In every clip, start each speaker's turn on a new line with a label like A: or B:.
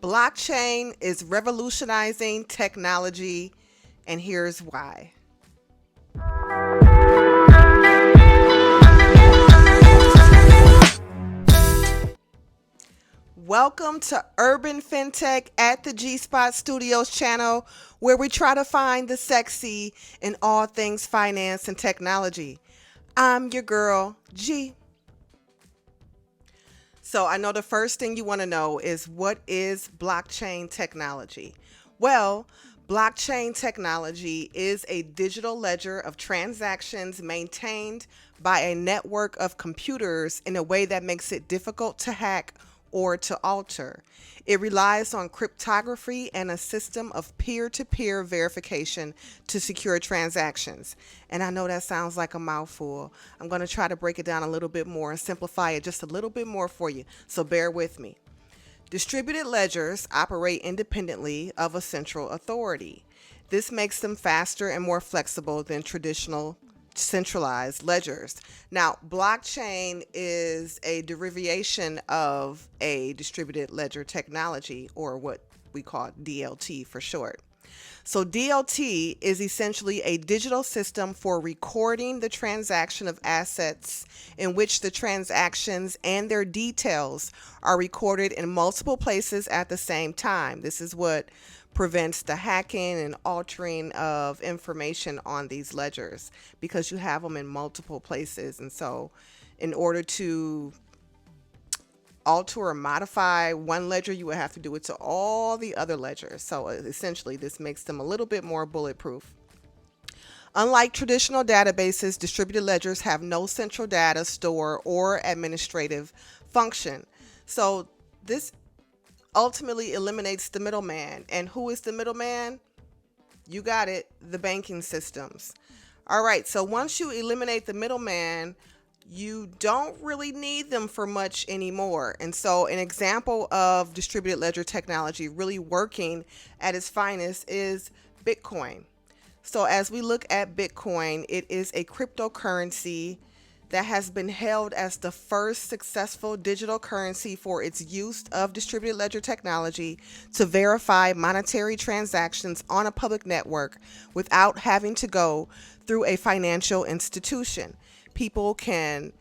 A: Blockchain is revolutionizing technology, and here's why. Welcome to Urban FinTech at the G Spot Studios channel, where we try to find the sexy in all things finance and technology. I'm your girl, G. So I know the first thing you want to know is, what is blockchain technology? Well, blockchain technology is a digital ledger of transactions maintained by a network of computers in a way that makes it difficult to hack or to alter. It relies on cryptography and a system of peer-to-peer verification to secure transactions. And I know that sounds like a mouthful. I'm going to try to break it down a little bit more and simplify it just a little bit more for you. So bear with me. Distributed ledgers operate independently of a central authority. This makes them faster and more flexible than traditional centralized ledgers. Now, blockchain is a derivation of a distributed ledger technology, or what we call DLT for short. So DLT is essentially a digital system for recording the transaction of assets, in which the transactions and their details are recorded in multiple places at the same time. This is what prevents the hacking and altering of information on these ledgers, because you have them in multiple places. And so in order to alter or modify one ledger, you would have to do it to all the other ledgers. So essentially, this makes them a little bit more bulletproof. Unlike traditional databases, distributed ledgers have no central data store or administrative function. So this ultimately eliminates the middleman. And who is the middleman? You got it, the banking systems. All right, so once you eliminate the middleman, you don't really need them for much anymore. And so an example of distributed ledger technology really working at its finest is Bitcoin. So as we look at Bitcoin, it is a cryptocurrency that has been hailed as the first successful digital currency for its use of distributed ledger technology to verify monetary transactions on a public network without having to go through a financial institution. People can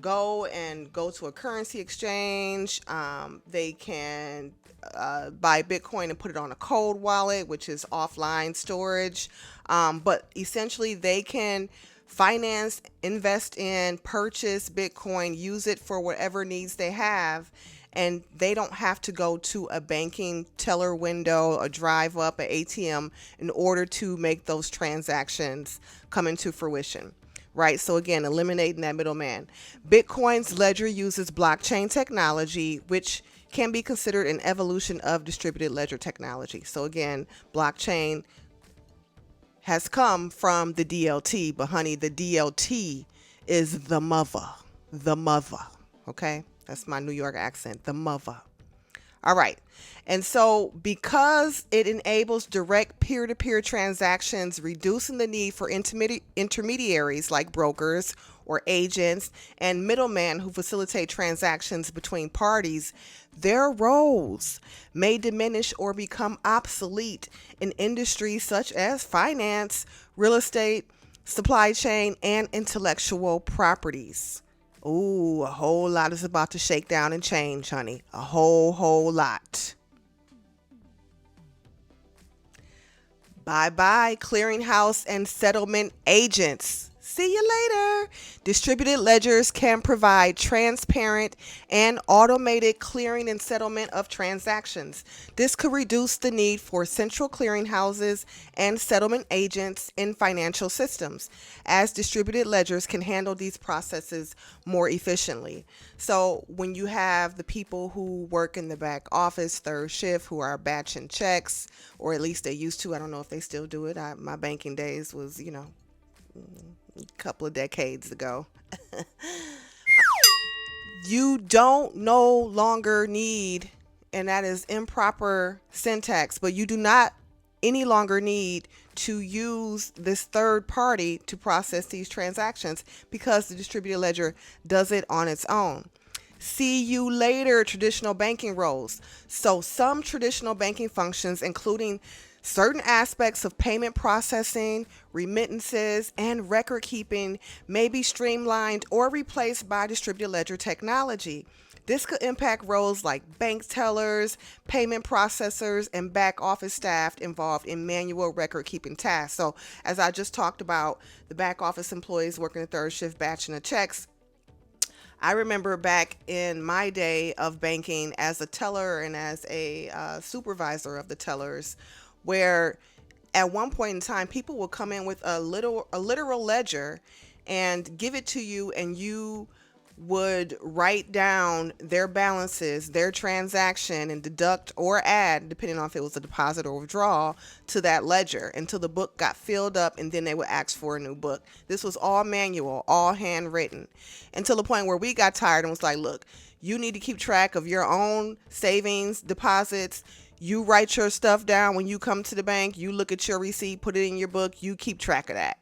A: go to a currency exchange. They can buy Bitcoin and put it on a cold wallet, which is offline storage. But essentially, they can finance, invest in, purchase Bitcoin, use it for whatever needs they have. And they don't have to go to a banking teller window or drive up an ATM in order to make those transactions come into fruition. Right? So again, eliminating that middleman. Bitcoin's ledger uses blockchain technology, which can be considered an evolution of distributed ledger technology. So again, blockchain has come from the DLT, but honey, the DLT is the mother. The mother. Okay? That's my New York accent. The mother. All right. And so because it enables direct peer-to-peer transactions, reducing the need for intermediaries like brokers or agents and middlemen who facilitate transactions between parties, their roles may diminish or become obsolete in industries such as finance, real estate, supply chain, and intellectual properties. Ooh, a whole lot is about to shake down and change, honey. A whole lot. Bye-bye, clearinghouse and settlement agents. See you later. Distributed ledgers can provide transparent and automated clearing and settlement of transactions. This could reduce the need for central clearinghouses and settlement agents in financial systems, as distributed ledgers can handle these processes more efficiently. So when you have the people who work in the back office, third shift, who are batching checks, or at least they used to, I don't know if they still do it. My banking days was, a couple of decades ago. You don't no longer need, and that is improper syntax, but you do not any longer need to use this third party to process these transactions, because the distributed ledger does it on its own. See you later, traditional banking roles. So, some traditional banking functions, including certain aspects of payment processing, remittances, and record keeping, may be streamlined or replaced by distributed ledger technology. This could impact roles like bank tellers, payment processors, and back office staff involved in manual record keeping tasks. So, as I just talked about, the back office employees working the third shift batching the checks, I remember back in my day of banking as a teller and as a supervisor of the tellers, where at one point in time people will come in with a literal ledger and give it to you, and you would write down their balances, their transaction, and deduct or add, depending on if it was a deposit or withdrawal, to that ledger until the book got filled up, and then they would ask for a new book. This was all manual, all handwritten, until the point where we got tired and was like, look, you need to keep track of your own savings, deposits. You write your stuff down when you come to the bank. You look at your receipt, put it in your book. You keep track of that.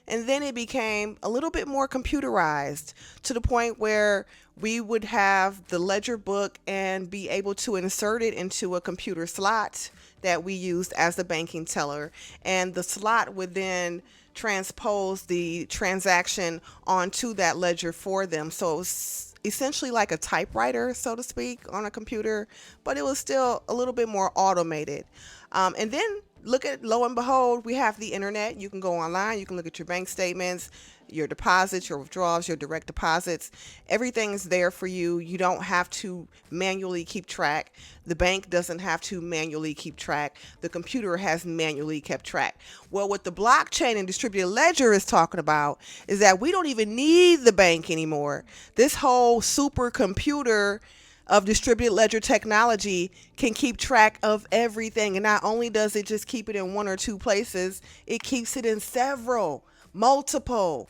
A: And then it became a little bit more computerized to the point where we would have the ledger book and be able to insert it into a computer slot that we used as the banking teller. And the slot would then transpose the transaction onto that ledger for them. So it was essentially like a typewriter, so to speak, on a computer, but it was still a little bit more automated. And then look at, lo and behold, we have the internet. You can go online, you can look at your bank statements, your deposits, your withdrawals, your direct deposits. Everything's there for you. You don't have to manually keep track. The bank doesn't have to manually keep track. The computer has manually kept track. Well, what the blockchain and distributed ledger is talking about is that we don't even need the bank anymore. This whole supercomputer of distributed ledger technology can keep track of everything. And not only does it just keep it in one or two places, it keeps it in several, multiple,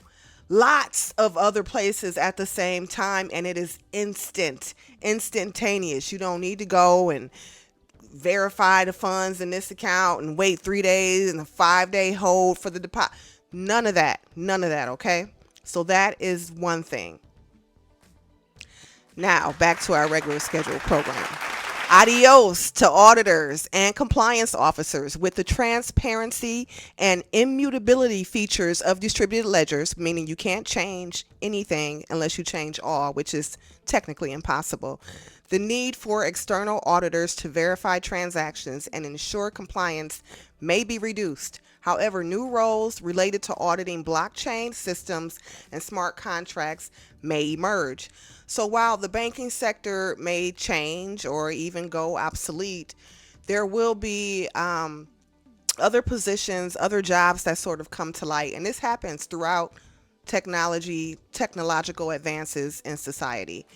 A: lots of other places at the same time. And it is instantaneous. You don't need to go and verify the funds in this account and wait 3 days and a 5-day hold for the deposit. None of that. Okay. So that is one thing. Now, back to our regular scheduled program. Adios to auditors and compliance officers. With the transparency and immutability features of distributed ledgers, meaning you can't change anything unless you change all, which is technically impossible. The need for external auditors to verify transactions and ensure compliance may be reduced. However, new roles related to auditing blockchain systems and smart contracts may emerge. So while the banking sector may change or even go obsolete, there will be other positions, other jobs that sort of come to light. And this happens throughout technological advances in society.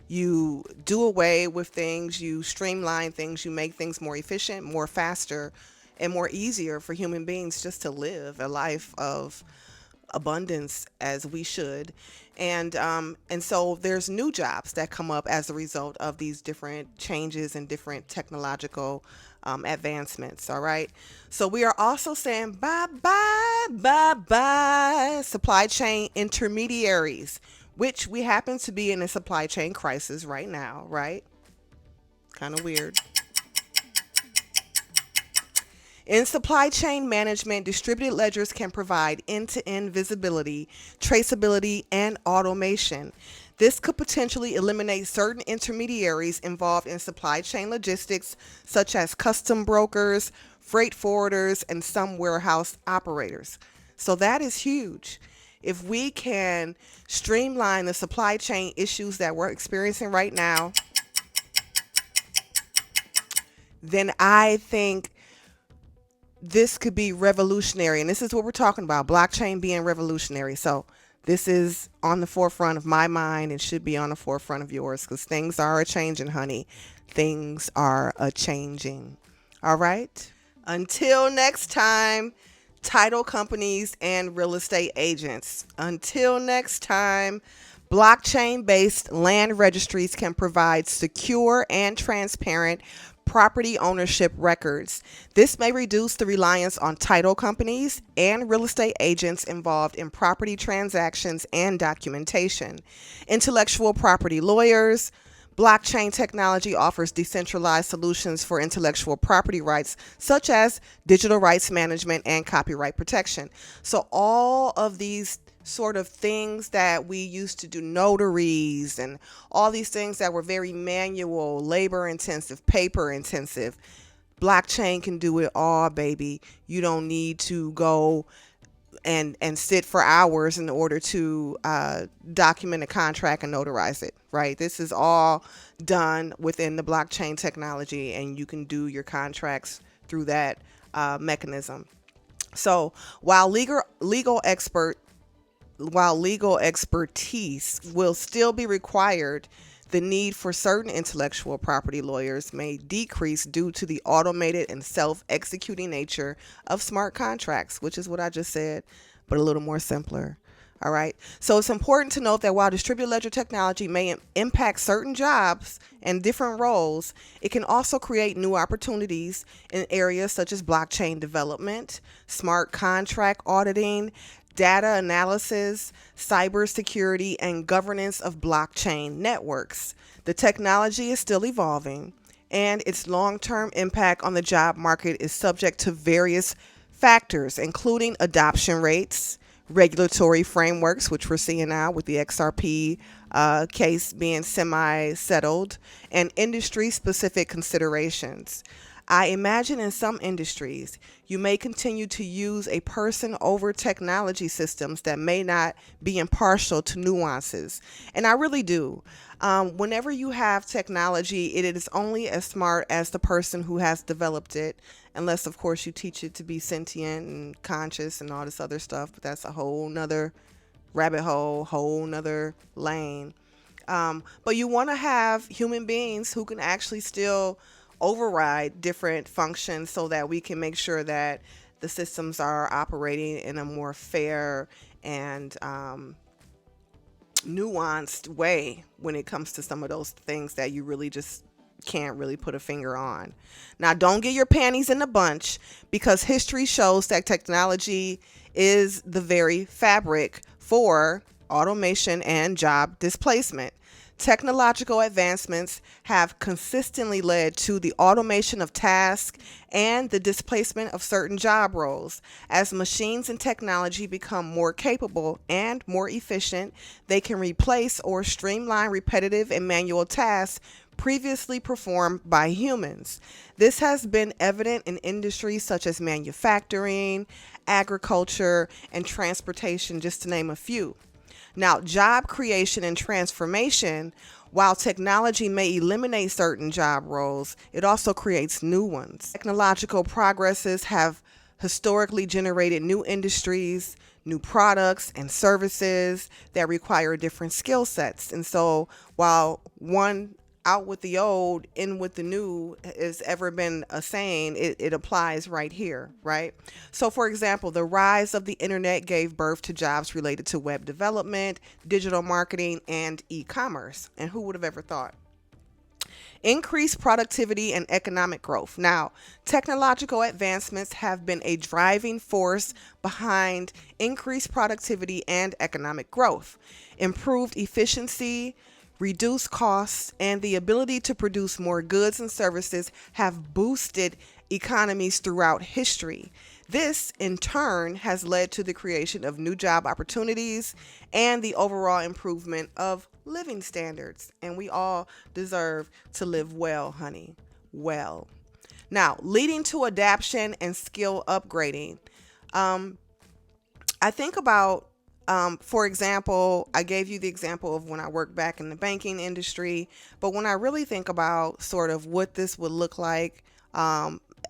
A: You do away with things, you streamline things, you make things more efficient, more faster, and more easier for human beings just to live a life of abundance as we should. And so there's new jobs that come up as a result of these different changes and different technological advancements. All right. So we are also saying bye bye supply chain intermediaries, which we happen to be in a supply chain crisis right now, right? Kind of weird. In supply chain management, distributed ledgers can provide end-to-end visibility, traceability, and automation. This could potentially eliminate certain intermediaries involved in supply chain logistics, such as custom brokers, freight forwarders, and some warehouse operators. So that is huge. If we can streamline the supply chain issues that we're experiencing right now, then I think this could be revolutionary. And this is what we're talking about, blockchain being revolutionary. So this is on the forefront of my mind and should be on the forefront of yours, because things are a changing, honey. Things are a changing. All right. Until next time, title companies and real estate agents. Until next time, blockchain-based land registries can provide secure and transparent property ownership records. This may reduce the reliance on title companies and real estate agents involved in property transactions and documentation. Intellectual property lawyers, Blockchain technology offers decentralized solutions for intellectual property rights, such as digital rights management and copyright protection. So, all of these sort of things that we used to do, notaries and all these things that were very manual, labor intensive, paper intensive, blockchain can do it all, baby. You don't need to go and sit for hours in order to document a contract and notarize it, right? This is all done within the blockchain technology, and you can do your contracts through that mechanism. So while legal expertise will still be required, the need for certain intellectual property lawyers may decrease due to the automated and self-executing nature of smart contracts, which is what I just said, but a little more simpler. All right. So it's important to note that while distributed ledger technology may impact certain jobs and different roles, it can also create new opportunities in areas such as blockchain development, smart contract auditing, data analysis, cybersecurity, and governance of blockchain networks. The technology is still evolving, and its long term impact on the job market is subject to various factors, including adoption rates, regulatory frameworks, which we're seeing now with the XRP case being semi settled, and industry specific considerations. I imagine in some industries, you may continue to use a person over technology systems that may not be impartial to nuances. And I really do. Whenever you have technology, it is only as smart as the person who has developed it, unless, of course, you teach it to be sentient and conscious and all this other stuff. But that's a whole nother rabbit hole, whole nother lane. But you want to have human beings who can actually still override different functions so that we can make sure that the systems are operating in a more fair and nuanced way when it comes to some of those things that you really just can't really put a finger on. Now, don't get your panties in a bunch, because history shows that technology is the very fabric for automation and job displacement. Technological advancements have consistently led to the automation of tasks and the displacement of certain job roles. As machines and technology become more capable and more efficient, they can replace or streamline repetitive and manual tasks previously performed by humans. This has been evident in industries such as manufacturing, agriculture, and transportation, just to name a few. Now, job creation and transformation, while technology may eliminate certain job roles, it also creates new ones. Technological progresses have historically generated new industries, new products, and services that require different skill sets. And so, while one out with the old, in with the new has ever been a saying, it applies right here, right? So, for example, the rise of the internet gave birth to jobs related to web development, digital marketing, and e-commerce. And who would have ever thought? Increased productivity and economic growth. Now, technological advancements have been a driving force behind increased productivity and economic growth. Improved efficiency, reduced costs, and the ability to produce more goods and services have boosted economies throughout history. This, in turn, has led to the creation of new job opportunities and the overall improvement of living standards. And we all deserve to live well, honey. Well. Now, leading to adaptation and skill upgrading. I think about, for example, I gave you the example of when I worked back in the banking industry, but when I really think about sort of what this would look like,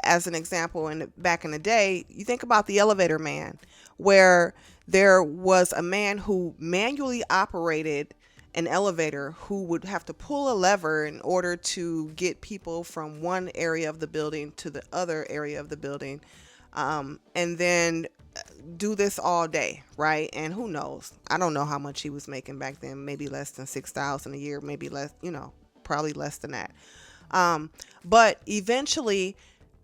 A: as an example, back in the day, you think about the elevator man, where there was a man who manually operated an elevator, who would have to pull a lever in order to get people from one area of the building to the other area of the building, and then do this all day, right? And who knows? I don't know how much he was making back then. Maybe less than 6,000 a year, maybe less, probably less than that. But eventually,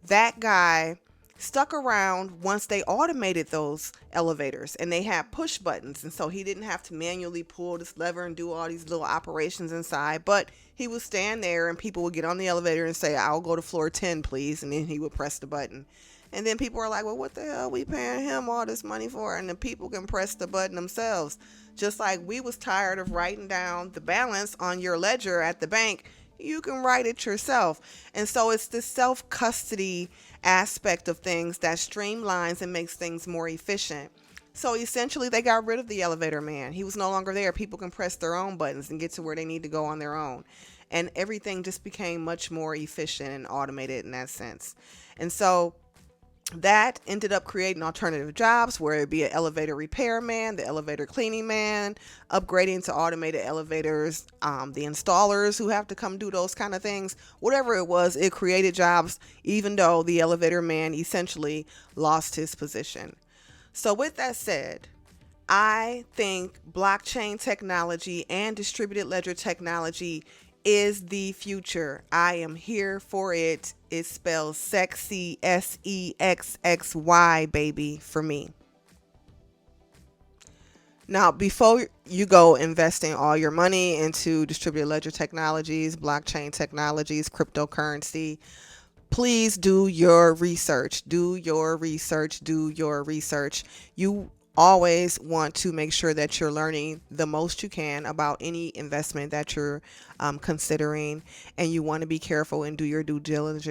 A: that guy stuck around once they automated those elevators and they had push buttons. And so he didn't have to manually pull this lever and do all these little operations inside. But he would stand there and people would get on the elevator and say, "I'll go to floor 10, please." And then he would press the button. And then people are like, "Well, what the hell are we paying him all this money for?" And the people can press the button themselves. Just like we was tired of writing down the balance on your ledger at the bank, you can write it yourself. And so it's the self custody aspect of things that streamlines and makes things more efficient. So essentially, they got rid of the elevator man. He was no longer there. People can press their own buttons and get to where they need to go on their own. And everything just became much more efficient and automated in that sense. And so that ended up creating alternative jobs where it'd be an elevator repairman, the elevator cleaning man, upgrading to automated elevators, the installers who have to come do those kind of things. Whatever it was, it created jobs, even though the elevator man essentially lost his position. So, with that said, I think blockchain technology and distributed ledger technology is the future. I am here for it. It spells sexy, SEXXY, baby, for me. Now, before you go investing all your money into distributed ledger technologies, blockchain technologies, cryptocurrency, please do your research. Do your research. Do your research. You always want to make sure that you're learning the most you can about any investment that you're considering, and you want to be careful and do your due diligence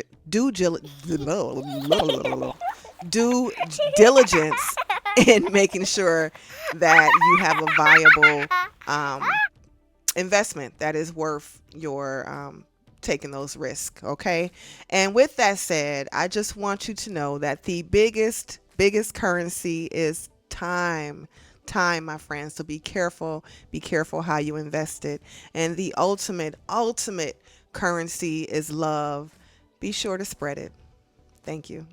A: in making sure that you have a viable um, investment that is worth your taking those risks. Okay. And with that said, I just want you to know that the biggest currency is time, my friends. So be careful how you invest it. And the ultimate currency is love. Be sure to spread it. Thank you.